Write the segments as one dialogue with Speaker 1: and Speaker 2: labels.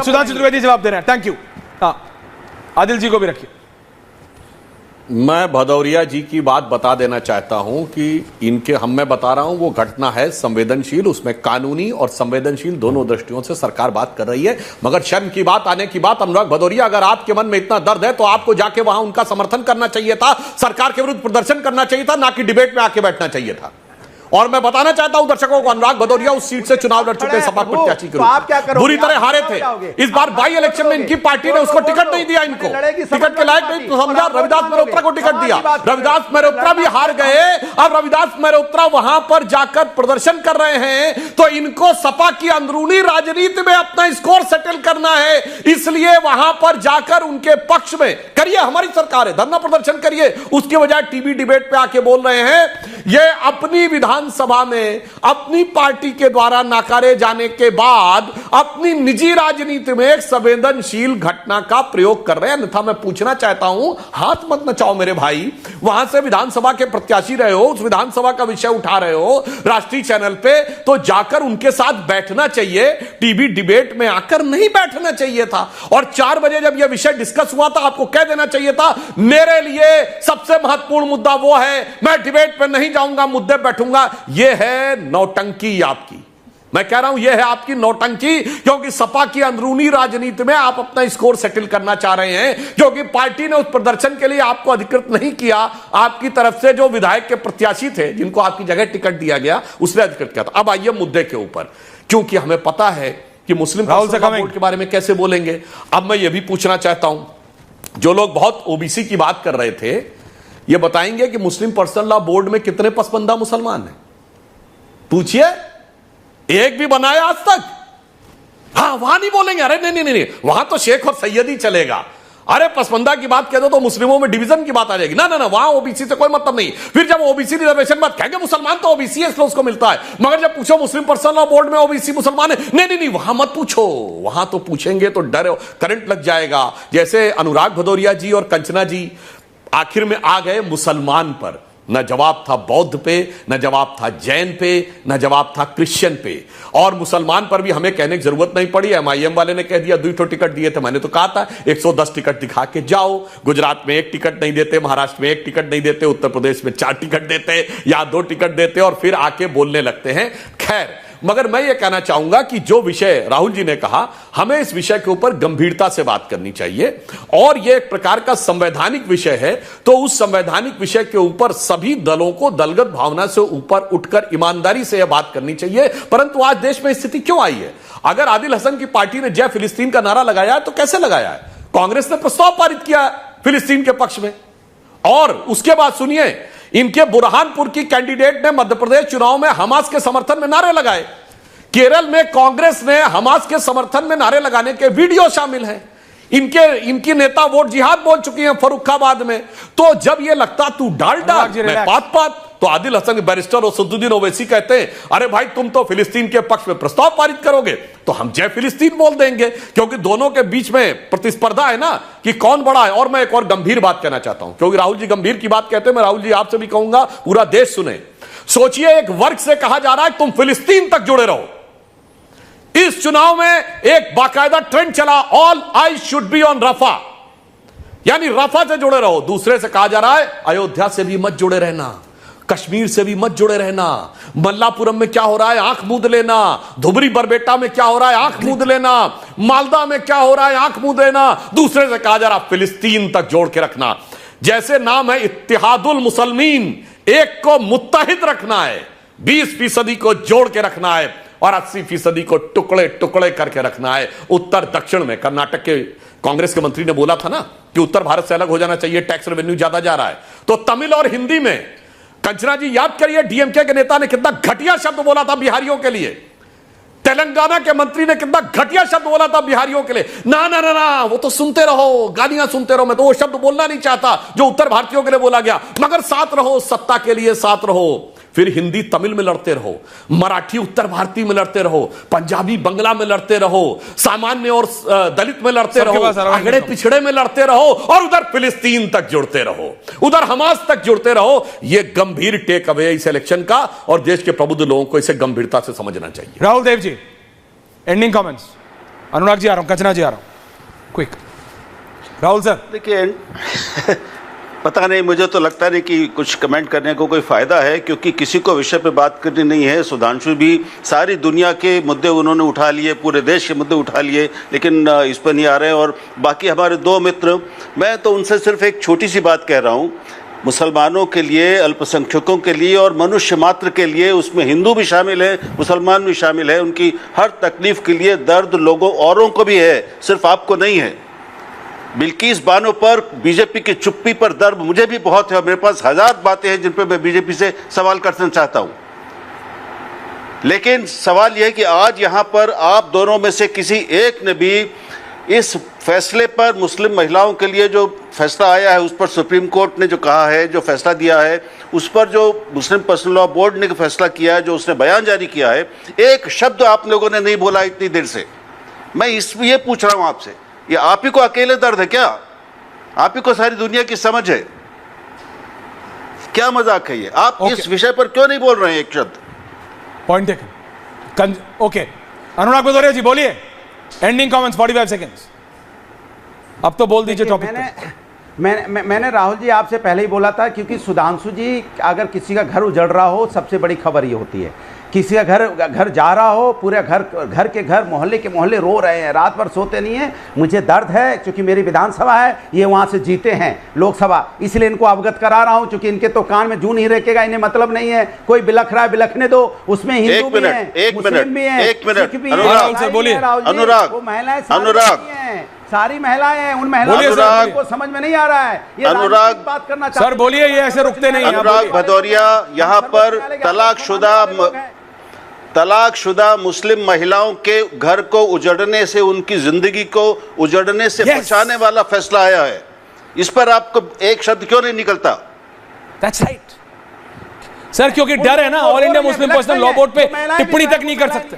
Speaker 1: सुधांशु त्रिवेदी जवाब दे रहे हैं। Thank you. आदिल जी को भी रखिए।
Speaker 2: मैं भदौरिया जी की बात बता देना चाहता हूं कि मैं बता रहा हूं वो घटना है संवेदनशील, उसमें कानूनी और संवेदनशील दोनों दृष्टियों से सरकार बात कर रही है। मगर शर्म की बात, आने की बात, अनुराग भदौरिया, अगर आपके मन में इतना दर्द है तो आपको जाके वहां उनका समर्थन करना चाहिए था, सरकार के विरुद्ध प्रदर्शन करना चाहिए था, ना कि डिबेट में आके बैठना चाहिए था। और मैं बताना चाहता हूं दर्शकों को, अनुराग भदौरिया उस सीट से चुनाव लड़ चुके सपा प्रत्याशी के रूप में बुरी तरह हारे थे। इस बार बाई इलेक्शन में इनकी पार्टी ने उसको टिकट नहीं दिया, इनको टिकट के लायक नहीं समझा, रविदास मेहरोत्रा को टिकट दिया। रविदास मेहरोत्रा भी हार गए। अब रविदास मेहरोत्रा वहां पर जाकर प्रदर्शन कर रहे हैं तो इनको सपा की अंदरूनी राजनीति में अपना स्कोर सेटल करना है, इसलिए वहां पर जाकर उनके पक्ष में करिए, हमारी सरकार है, धरना प्रदर्शन करिए। उसके बजाय टीवी डिबेट पे आके बोल रहे हैं। ये अपनी विधानसभा में अपनी पार्टी के द्वारा नकारे जाने के बाद अपनी निजी राजनीति में एक संवेदनशील घटना का प्रयोग कर रहे हैं। अन्यथा मैं पूछना चाहता हूं, हाथ मत नचाओ मेरे भाई, वहां से विधानसभा के प्रत्याशी रहे हो, उस विधानसभा का विषय उठा रहे हो राष्ट्रीय चैनल पे, तो जाकर उनके साथ बैठना चाहिए, टीवी डिबेट में आकर नहीं बैठना चाहिए था। और 4 बजे जब यह विषय डिस्कस हुआ था, आपको कह देना चाहिए था मेरे लिए सबसे महत्वपूर्ण मुद्दा वो है, मैं डिबेट पे नहीं जाऊंगा, मुद्दे बैठूंगा। यह है नौटंकी आपकी, मैं कह रहा हूं यह है आपकी नौटंकी, क्योंकि सपा की अंदरूनी राजनीति में आप अपना स्कोर सेटल करना चाह रहे हैं, क्योंकि पार्टी ने उस प्रदर्शन के लिए आपको अधिकृत नहीं किया। आपकी तरफ से जो विधायक के प्रत्याशी थे जिनको आपकी जगह टिकट दिया गया, उसने अधिकृत किया था। अब आइए मुद्दे के ऊपर, क्योंकि हमें पता है कि मुस्लिम बोर्ड के बारे में कैसे बोलेंगे। अब मैं यह भी पूछना चाहता हूं, जो लोग बहुत ओबीसी की बात कर रहे थे, ये बताएंगे कि मुस्लिम पर्सनल लॉ बोर्ड में कितने पसमानदा मुसलमान हैं? पूछिए, एक भी बनाया आज तक? हाँ, वहां नहीं बोलेंगे, अरे नहीं नहीं नहीं, वहां तो शेख और सैयद ही चलेगा। अरे पसमानदा की बात कह दो तो मुस्लिमों में डिवीजन की बात आ जाएगी। ना ना ना, वहां ओबीसी से कोई मतलब नहीं। फिर जब ओबीसी रिजर्वेशन बात कहेंगे मुसलमान तो ओबीसी है इसलिए उसको मिलता है, मगर जब पूछो मुस्लिम पर्सनल लॉ बोर्ड में ओबीसी मुसलमान है, नहीं नहीं नहीं, वहां मत पूछो। वहां तो पूछेंगे तो डर करंट लग जाएगा। जैसे अनुराग भदौरिया जी और कंचना जी आखिर में आ गए मुसलमान पर, न जवाब था बौद्ध पे, न जवाब था जैन पे, न जवाब था क्रिश्चियन पे। और मुसलमान पर भी हमें कहने की जरूरत नहीं पड़ी। एमआईएम वाले ने कह दिया 2 टिकट दिए थे, मैंने तो कहा था 110 टिकट दिखा के जाओ। गुजरात में 1 टिकट नहीं देते, महाराष्ट्र में 1 टिकट नहीं देते, उत्तर प्रदेश में 4 टिकट देते, या 2 टिकट देते, और फिर आके बोलने लगते हैं। खैर, मगर मैं ये कहना चाहूंगा कि जो विषय राहुल जी ने कहा, हमें इस विषय के ऊपर गंभीरता से बात करनी चाहिए। और यह एक प्रकार का संवैधानिक विषय है, तो उस संवैधानिक विषय के ऊपर सभी दलों को दलगत भावना से ऊपर उठकर ईमानदारी से यह बात करनी चाहिए। परंतु आज देश में स्थिति क्यों आई है? अगर आदिल हसन की पार्टी ने जय फिलिस्तीन का नारा लगाया तो कैसे लगाया है? कांग्रेस ने प्रस्ताव पारित किया फिलिस्तीन के पक्ष में, और उसके बाद सुनिए, इनके बुरहानपुर की कैंडिडेट ने मध्य प्रदेश चुनाव में हमास के समर्थन में नारे लगाए। केरल में कांग्रेस ने हमास के समर्थन में नारे लगाने के वीडियो शामिल हैं। इनकी नेता वोट जिहाद बोल चुकी हैं फर्रुखाबाद में। तो जब ये लगता तू डालडा मैं पात पात, तो आदिल हसन बैरिस्टर और सद्दुद्दीन ओवैसी कहते हैं अरे भाई तुम तो फिलिस्तीन के पक्ष में प्रस्ताव पारित करोगे तो हम जय फिलिस्तीन बोल देंगे, क्योंकि दोनों के बीच में प्रतिस्पर्धा है ना कि कौन बड़ा है। और मैं एक और गंभीर बात कहना चाहता हूं, क्योंकि राहुल जी गंभीर की बात कहते हैं, मैं राहुल जी आपसे भी कहूंगा, पूरा देश सुने। सोचिए, एक वर्ग से कहा जा रहा है तुम फिलिस्तीन तक जुड़े रहो। इस चुनाव में एक बाकायदा ट्रेंड चला, all I should be on रफा, यानी रफा से जुड़े रहो। दूसरे से कहा जा रहा है अयोध्या से भी मत जुड़े रहना, कश्मीर से भी मत जुड़े रहना, मल्लापुरम में क्या हो रहा है आंख मूंद लेना, धुबरी बरबेटा में क्या हो रहा है आंख मूंद लेना, मालदा में क्या हो रहा है आंख मूंद लेना। दूसरे से कहा जा रहा फिलिस्तीन तक जोड़ के रखना। जैसे नाम है इत्तिहादुल मुसलमीन, एक को मुत्तहिद रखना है, 20% को जोड़ के रखना है, और 80% को टुकड़े टुकड़े करके रखना है। उत्तर दक्षिण में कर्नाटक के कांग्रेस के मंत्री ने बोला था ना कि उत्तर भारत से अलग हो जाना चाहिए, टैक्स रेवेन्यू ज्यादा जा रहा है। तो तमिल और हिंदी में कंचना जी याद करिए, डीएमके के नेता ने कितना घटिया शब्द बोला था बिहारियों के लिए, तेलंगाना के मंत्री ने कितना घटिया शब्द बोला था बिहारियों के लिए। ना ना ना ना, वो तो सुनते रहो, गालियां सुनते रहो, मैं तो वो शब्द बोलना नहीं चाहता जो उत्तर भारतीयों के लिए बोला गया, मगर साथ रहो, सत्ता के लिए साथ रहो। फिर हिंदी तमिल में लड़ते रहो, मराठी उत्तर भारतीय में लड़ते रहो, पंजाबी बंगला में लड़ते रहो, सामान्य और दलित में लड़ते रहो, अगड़े पिछड़े में लड़ते रहो, और उधर फिलिस्तीन तक जुड़ते रहो, उधर हमास तक जुड़ते रहो। यह गंभीर टेक अवे इस इलेक्शन का, और देश के प्रबुद्ध लोगों को इसे गंभीरता से समझना चाहिए।
Speaker 1: Rahul Dev ji, ending comments. अनुराग जी आ रहा हूं, कंचना जी आ रहा हूं, क्विक। राहुल सर
Speaker 3: देखिए पता नहीं, मुझे तो लगता नहीं कि कुछ कमेंट करने को कोई फ़ायदा है, क्योंकि किसी को विषय पे बात करनी नहीं है। सुधांशु भी सारी दुनिया के मुद्दे उन्होंने उठा लिए, पूरे देश के मुद्दे उठा लिए, लेकिन इस पर नहीं आ रहे हैं। और बाकी हमारे दो मित्र, मैं तो उनसे सिर्फ एक छोटी सी बात कह रहा हूँ, मुसलमानों के लिए, अल्पसंख्यकों के लिए और मनुष्य मात्र के लिए, उसमें हिंदू भी शामिल है, मुसलमान भी शामिल है, उनकी हर तकलीफ़ के लिए दर्द लोगों औरों को भी है, सिर्फ आपको नहीं है। बिल्किस बानो पर बीजेपी की चुप्पी पर दर्द मुझे भी बहुत है और मेरे पास हजार बातें हैं जिन पर मैं बीजेपी से सवाल करना चाहता हूं। लेकिन सवाल यह है कि आज यहां पर आप दोनों में से किसी एक ने भी इस फैसले पर, मुस्लिम महिलाओं के लिए जो फैसला आया है उस पर, सुप्रीम कोर्ट ने जो कहा है, जो फैसला दिया है उस पर, जो मुस्लिम पर्सनल लॉ बोर्ड ने फैसला किया है, जो उसने बयान जारी किया है, एक शब्द आप लोगों ने नहीं बोला इतनी देर से। मैं ये पूछ रहा हूं आपसे, ये आप ही को अकेले दर्द है क्या? आप ही को सारी दुनिया की समझ है क्या? मजाक है ये? आप इस विषय पर क्यों नहीं बोल रहे हैं एक शब्द?
Speaker 1: Point taken. ओके, अनुराग भदौरिया जी बोलिए, एंडिंग कमेंट्स 45 सेकंड्स। अब तो बोल दीजिए टॉपिक।
Speaker 4: मैंने राहुल जी आपसे पहले ही बोला था, क्योंकि सुधांशु जी, अगर किसी का घर उजड़ रहा हो सबसे बड़ी खबर ये होती है, किसी का घर जा रहा हो, पूरे घर के घर, मोहल्ले के मोहल्ले रो रहे हैं, रात भर सोते नहीं हैं। मुझे दर्द है, क्योंकि मेरी विधानसभा है, ये वहाँ से जीते हैं लोकसभा, इसलिए इनको अवगत करा रहा हूँ, क्योंकि इनके तो कान में जू नहीं रेकेगा, इन्हें मतलब नहीं है। कोई बिलख रहा है, बिलखने दो, उसमें हिंदू भी हैं, मुस्लिम भी हैं, सिख भी हैं, वो महिलाएं सारी महिलाएं हैं, उन महिलाओं को समझ में नहीं आ रहा है। ये
Speaker 3: अनुराग
Speaker 4: बात करना चाहते हैं।
Speaker 1: सर बोलिए, ये ऐसे रुकते नहीं।
Speaker 3: अनुराग भदौरिया, यहाँ पर तलाकशुदा मुस्लिम महिलाओं के घर को उजड़ने से, उनकी जिंदगी को उजड़ने से बचाने वाला फैसला आया है। इस पर आपको एक शब्द क्यों नहीं निकलता?
Speaker 1: That's right. सर क्योंकि डर है ना, all India Muslim personal law board पे टिप्पणी तक नहीं कर सकते।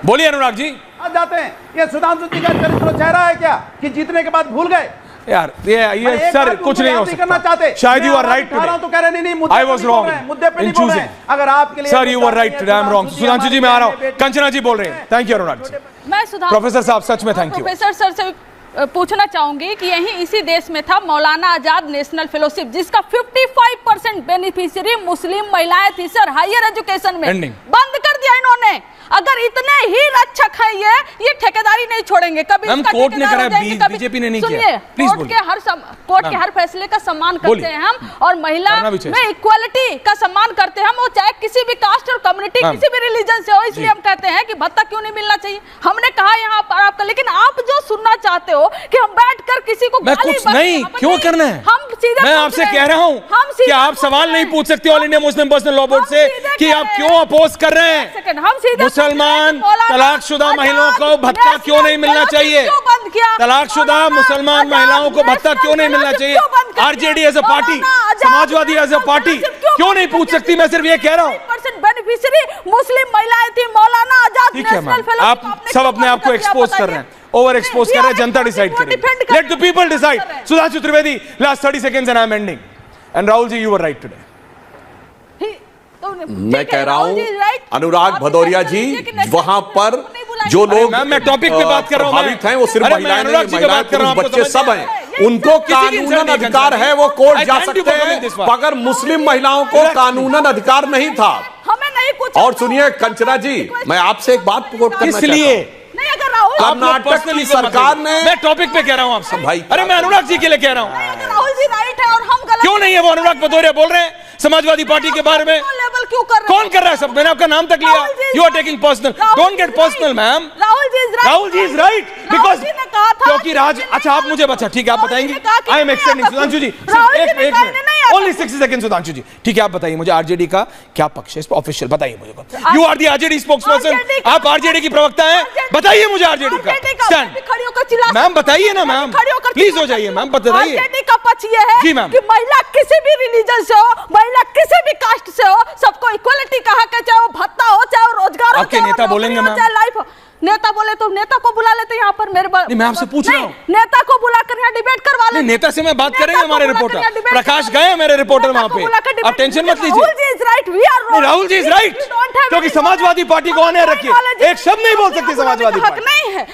Speaker 1: बोलिए अनुराग जी।
Speaker 4: जाते हैं, ये सुधांशु जी का चरित्र चेहरा है क्या कि जीतने के बाद भूल गए?
Speaker 1: यार ये सर कुछ नहीं हो सकता।
Speaker 4: चाहते
Speaker 1: शायद यू आर राइट टुडे।
Speaker 4: तो कह रहे नहीं, मुद्दे
Speaker 1: आई वाज रॉन्ग
Speaker 4: मुद्दे पे नहीं बोल रहे। अगर आपके लिए
Speaker 1: sir you are right today, I am wrong. Sudhanshu ji मैं आ रहा हूं, कंचना जी बोल रहे हैं। Thank you Anurag ji.
Speaker 5: मैं
Speaker 1: प्रोफेसर साहब सच में थैंक यू।
Speaker 5: प्रोफेसर सर से पूछना चाहूंगी कि यही इसी देश में था मौलाना आजाद नेशनल फेलोशिप, जिसका 55% बेनिफिशियरी मुस्लिम महिलाएं थी सर, हायर एजुकेशन में। बंद कर दिया इन्होंने। अगर इतने ही रक्षक है ये ठेकेदारी नहीं छोड़ेंगे कभी।
Speaker 1: कोर्ट ने करा, बीजेपी ने नहीं किया।
Speaker 5: कोर्ट के हर फैसले का सम्मान करते हैं हम, और महिला में इक्वालिटी का सम्मान करते हैं हम, वो चाहे किसी भी कास्ट और कम्युनिटी, किसी भी रिलीजन से हो। इसलिए हम कहते हैं कि भत्ता क्यों नहीं मिलना चाहिए। हमने कहा यहाँ पर आपका, लेकिन आप जो सुनना चाहते हो कि हम बैठकर किसी को
Speaker 1: मैं कुछ नहीं क्यों करना है,
Speaker 5: हम सीधे
Speaker 1: मैं आपसे कह रहा हूँ कि आप सवाल नहीं पूछ सकते all India Muslim personal law board से कि आप क्यों अपोज कर रहे हैं।
Speaker 5: हम सीधे
Speaker 1: मुसलमान तलाकशुदा महिलाओं को भत्ता क्यों नहीं मिलना चाहिए? तलाकशुदा मुसलमान महिलाओं को भत्ता क्यों नहीं मिलना चाहिए? RJD as a party, Samajwadi as a party क्यों नहीं पूछ सकती? मैं सिर्फ ये कह रहा हूँ।
Speaker 5: बेनिफिशियरी मुस्लिम महिलाएं थी, मौलाना आजाद नेशनल फेलोशिप।
Speaker 1: आप सब अपने आप को एक्सपोज कर रहे हैं, ओवर एक्सपोज कर रहे हैं। जनता डिसाइड करेगी, let the people decide. Sudhanshu Trivedi, last 30 seconds and I am ending. And Rahul ji, you were right today.
Speaker 2: मैं कह रहा हूं अनुराग भदौरिया जी, वहां पर जो लोग
Speaker 1: मैं टॉपिक पे बात कर रहा हूं,
Speaker 2: प्रभावित हैं वो सिर्फ महिलाएं नहीं, महिलाएं पुरुष बच्चे सब हैं। उनको कानूनन अधिकार है, वो कोर्ट जा सकते हैं। अगर मुस्लिम महिलाओं को कानूनन अधिकार नहीं था।
Speaker 5: हमें नहीं कुछ।
Speaker 2: और सुनिए कंचना जी, मैं आपसे एक बात कोट करना चाहता हूं। कर्नाटक की सरकार ने,
Speaker 1: मैं टॉपिक पे कह रहा हूं आपसे भाई। अरे मैं अनुराग जी के लिए कह रहा हूं।
Speaker 5: राहुल जी राइट है और हम गलत
Speaker 1: क्यों नहीं है? वो अनुराग भदौरिया बोल रहे हैं समाजवादी पार्टी के बारे में।
Speaker 5: क्यों कर रहे?
Speaker 1: कौन कर रहा है? सब मैंने आपका नाम तक लिया। You are taking personal, don't get personal ma'am. Rahul ji is right because क्योंकि अच्छा आप मुझे बचा, ठीक है आप बताएंगे। I am extending. Sudhanshu ji एक minute, only 60 seconds। Sudhanshu ji ठीक है, आप बताइए मुझे आरजेडी का क्या पक्ष है इस पर, ऑफिशियल बताइए मुझे। You are the RJD spokesperson, आप आरजेडी की प्रवक्ता हैं, बताइए मुझे आरजेडी का स्टैंड। मैम बताइए ना मैम, प्लीज हो जाइए मैम, बताइए।
Speaker 5: आरजेडी का पक्ष ये है
Speaker 1: जी मैम
Speaker 5: कि महिला किसी भी रिलीजन से हो, महिला किसी भी कास्ट से हो, सबको इक्वलिटी का हक है, चाहे वो भत्ता हो, चाहे वो रोजगार हो,
Speaker 1: आपके नेता बोलेंगे मैम,
Speaker 5: चाहे लाइफ हो। नेता बोले तो नेता को बुला लेते यहाँ पर मेरे
Speaker 1: नहीं, मैं आपसे पूछ रहा हूँ।
Speaker 5: नेता को बुलाकर यहाँ डिबेट करवा लेते।
Speaker 1: नेता से मैं बात करेंगे, हमारे रिपोर्टर प्रकाश गए, मेरे रिपोर्टर वहां पे, आप टेंशन मत लीजिए। राहुल जी इज राइट, क्योंकि समाजवादी पार्टी को ऑन एयर रखिए, एक शब्द नहीं बोल सकते समाजवादी पार्टी।
Speaker 5: नहीं है।